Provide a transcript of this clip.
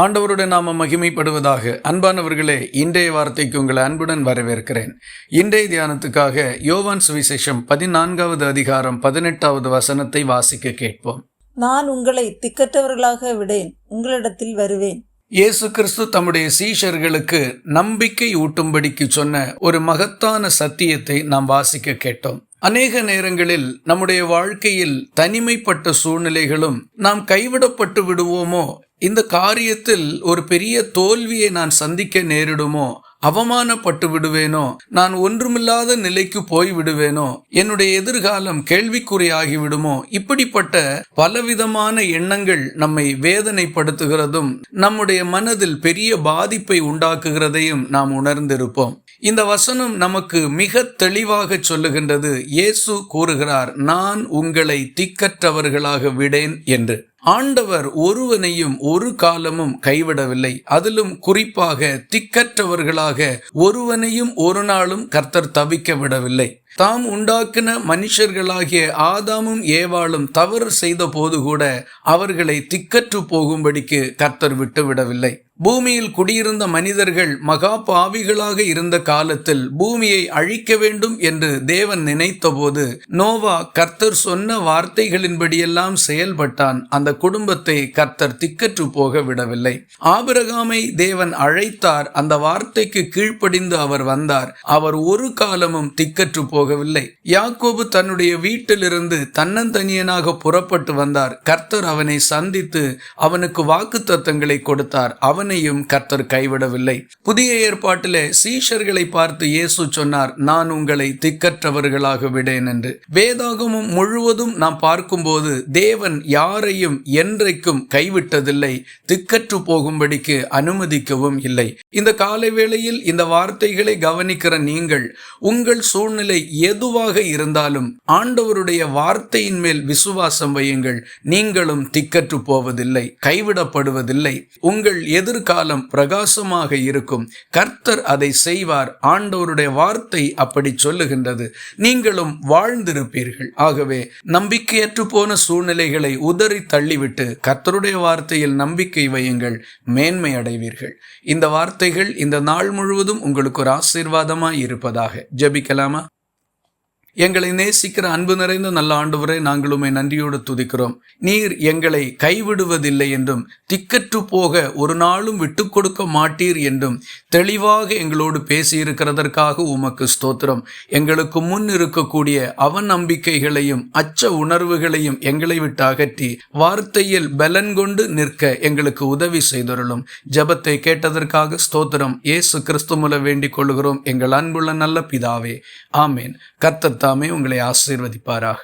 ஆண்டவருடைய நாம மகிமைப்படுவதாக. அன்பானவர்களே, இன்றைய வார்த்தைக்கு உங்களை அன்புடன் வரவேற்கிறேன். இன்றைய தியானத்துக்காக யோவான் சுவிசேஷம் 14வது அதிகாரம் 18வது வசனத்தை வாசிக்க கேட்போம். நான் உங்களை திக்கற்றவர்களாக விடேன், உங்களிடத்தில் வருவேன். இயேசு கிறிஸ்து தம்முடைய சீஷர்களுக்கு நம்பிக்கை ஊட்டும்படிக்கு சொன்ன ஒரு மகத்தான சத்தியத்தை நாம் வாசிக்க கேட்டோம். அநேக நேரங்களில் நம்முடைய வாழ்க்கையில் தனிமைப்பட்ட சூழ்நிலைகளும் நாம் கைவிடப்பட்டு விடுவோமோ, இந்த காரியத்தில் ஒரு பெரிய தோல்வியை நான் சந்திக்க நேரிடுமோ, அவமானப்பட்டு விடுவேனோ, நான் ஒன்றுமில்லாத நிலைக்கு போய் விடுவேனோ, என்னுடைய எதிர்காலம் கேள்விக்குறியாகி விடுமோ, இப்படிப்பட்ட பலவிதமான எண்ணங்கள் நம்மை வேதனைப்படுத்துகிறதும் நம்முடைய மனதில் பெரிய பாதிப்பை உண்டாக்குகிறதையும் நாம் உணர்ந்திருப்போம். இந்த வசனம் நமக்கு மிக தெளிவாக சொல்லுகின்றது. இயேசு கூறுகிறார், நான் உங்களை திக்கற்றவர்களாக விடேன் என்று. ஆண்டவர் ஒருவனையும் ஒரு காலமும் கைவிடவில்லை. அதிலும் குறிப்பாக திக்கற்றவர்களாக ஒருவனையும் ஒரு நாளும் கர்த்தர் தவிக்க விடவில்லை. தாம் உண்டாக்கின மனுஷர்களாகிய ஆதாமும் ஏவாளும் தவறு செய்த போது கூட அவர்களை திக்கற்று போகும்படிக்கு கர்த்தர் விட்டுவிடவில்லை. பூமியில் குடியிருந்த மனிதர்கள் மகா பாவிகளாக இருந்த காலத்தில் பூமியை அழிக்க வேண்டும் என்று தேவன் நினைத்த போது நோவா கர்த்தர் சொன்ன வார்த்தைகளின்படியெல்லாம் செயல்பட்டான். அந்த குடும்பத்தை கர்த்தர் திக்கற்று போக விடவில்லை. ஆபிரகாமை தேவன் அழைத்தார். அந்த வார்த்தைக்கு கீழ்ப்படிந்து அவர் வந்தார். அவர் ஒரு காலமும் திக்கற்று போகவில்லை. யாக்கோபு தன்னுடைய வீட்டிலிருந்து தன்னந்தனியனாக புறப்பட்டு வந்தார். கர்த்தர் அவனை சந்தித்து அவனுக்கு வாக்குத்தத்தங்களை கொடுத்தார். அவனையும் கர்த்தர் கைவிடவில்லை. புதிய ஏற்பாட்டிலே சீஷர்களை பார்த்து இயேசு சொன்னார், நான் உங்களை திக்கற்றவர்களாக விடேன் என்று. வேதாகமம் முழுவதும் நாம் பார்க்கும்போது தேவன் யாரையும் என்றைக்கும் கைவிட்டதில்லை, திக்கற்று போகும்படிக்கு அனுமதிக்கவும் இல்லை. இந்த காலை வேளையில் இந்த வார்த்தைகளை கவனிக்கிற நீங்கள், உங்கள் சூழ்நிலை எதுவாக இருந்தாலும் ஆண்டவருடைய வார்த்தையின் மேல் விசுவாசம் வையுங்கள். நீங்களும் திக்கற்று போவதில்லை, கைவிடப்படுவதில்லை. உங்கள் எதிர்காலம் பிரகாசமாக இருக்கும். கர்த்தர் அதை செய்வார். ஆண்டவருடைய வார்த்தை அப்படி சொல்லுகின்றது. நீங்களும் வாழ்ந்திருப்பீர்கள். ஆகவே நம்பிக்கையற்று போன சூழ்நிலைகளை உதறி தள்ளிவிட்டு கர்த்தருடைய வார்த்தையில் நம்பிக்கை வையுங்கள், மேன்மை அடைவீர்கள். இந்த வார்த்தைகள் இந்த நாள் முழுவதும் உங்களுக்கு ஒரு ஆசீர்வாதமாய் இருப்பதாக. ஜெபிக்கலாமா? எங்களை நேசிக்கிற அன்பு நிறைந்த நல்ல ஆண்டவரே, நாங்கள் உம்மை நன்றியோடு துதிக்கிறோம். நீர் எங்களை கைவிடுவதில்லை என்றும் திக்கற்று போக ஒரு நாளும் விட்டு கொடுக்க மாட்டீர் என்றும் தெளிவாக எங்களோடு பேசியிருக்கிறதற்காக உமக்கு ஸ்தோத்திரம். எங்களுக்கு முன் இருக்கக்கூடிய அவநம்பிக்கைகளையும் அச்ச உணர்வுகளையும் எங்களை விட்டு அகற்றி வார்த்தையில் பலன் கொண்டு நிற்க எங்களுக்கு உதவி செய்தருளும். ஜெபத்தை கேட்டதற்காக ஸ்தோத்திரம். இயேசு கிறிஸ்து மூலம் வேண்டிக் கொள்கிறோம் எங்கள் அன்புள்ள நல்ல பிதாவே, ஆமேன். கர்த்தர் தாமே உங்களை ஆசீர்வதிப்பாராக.